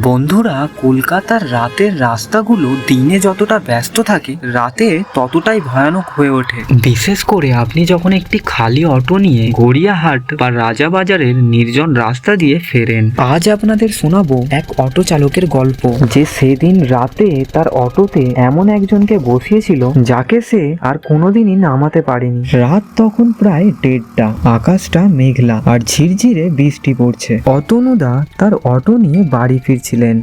বন্ধুরা, কলকাতার রাতের রাস্তাগুলো দিনে যতটা ব্যস্ত থাকে, রাতে ততটাই ভয়ানক হয়ে ওঠে। বিশেষ করে আপনি যখন একটি খালি অটো নিয়ে গড়িয়াহাট বা রাজাবাজারের নির্জন রাস্তা দিয়ে ফেরেন। আজ আপনাদের শোনাবো এক অটো চালকের গল্প, যে সেদিন রাতে তার অটোতে এমন একজনকে বসিয়েছিল যাকে সে আর কোনোদিনই নামাতে পারেনি। রাত তখন প্রায় 1:30, আকাশটা মেঘলা আর ঝিরঝিরে বৃষ্টি পড়ছে। অতনুদা তার অটো নিয়ে বাড়ি ফিরছিলেন।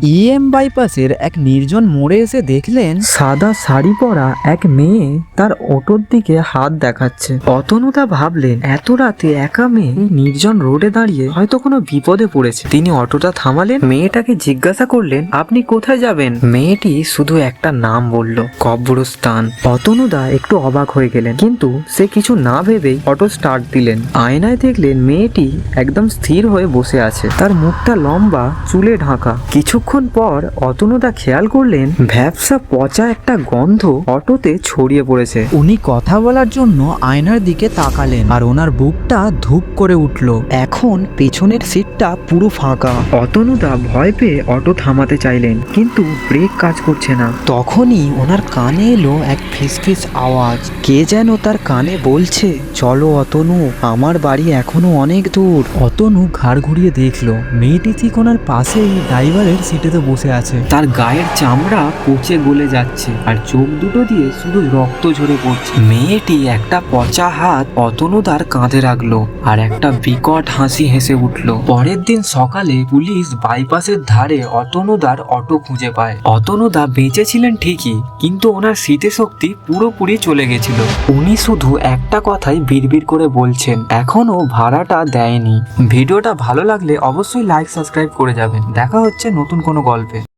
বাইপাসের এক নির্জন মোড়ে এসে দেখলেন সাদা শাড়ি পরা এক মেয়ে তার অটোর দিকে হাত দেখাচ্ছে। অতনুদা ভাবলেন, এত রাতে একা মেয়ে নির্জন রোডে দাঁড়িয়ে হয়তো কোনো বিপদে পড়েছে। তিনি অটোটা থামালেন, মেয়েটাকে জিজ্ঞাসা করলেন, আপনি কোথায় যাবেন? মেয়েটি শুধু একটা নাম বলল, কবরস্থান। অতনুদা একটু অবাক হয়ে গেলেন, কিন্তু সে কিছু না ভেবেই অটো স্টার্ট দিলেন। আয়নায় দেখলেন মেয়েটি একদম স্থির হয়ে বসে আছে, তার মুখটা লম্বা, চুলে ঢাকা। কিছুক্ষণ পর অতনুদা খেয়াল করলেন ভ্যাপসা পচা একটা গন্ধ অটোতে ছড়িয়ে পড়েছে। উনি কথা বলার জন্য আয়নার দিকে তাকালেন আর ওনার বুকটা ধূপ করে উঠল। এখন পেছনের সিটটা পুরো ফাঁকা। অতনুদা ভয় পেয়ে অটো থামাতে চাইলেন, কিন্তু ব্রেক কাজ করছে না। তখনই ওনার কানে এলো এক ফিসফিস আওয়াজ। কে যেন তার কানে বলছে, চলো অতনু, আমার বাড়ি এখনো অনেক দূর। অতনু ঘাড় ঘুরিয়ে দেখলো মেয়েটি ঠিক ওনার পাশেই ড্রাইভারের সিটেতে বসে আছে। তার গায়ের চামড়া পচে গলে যাচ্ছে আর চোখ দুটো দিয়ে শুধু রক্ত ঝরে পড়ছে। মেয়েটি একটা পচা হাত অতনুদার কাঁধে রাখলো আর একটা বিকট হাসি হেসে উঠল। পরের দিন সকালে পুলিশ বাইপাসের ধারে অতনুদার অটো খুঁজে পায়। অতনুদা বেঁচে ছিলেন ঠিকই, কিন্তু ওনার স্মৃতিশক্তি পুরোপুরি চলে গেছিল। উনি শুধু একটা কথাই বিড়বিড় করে বলছেন, এখনো ভাড়াটা দেয়নি। ভিডিওটা ভালো লাগলে অবশ্যই লাইক সাবস্ক্রাইব করে যাবেন। দেখা হচ্ছে নতুন কোনো গল্পে।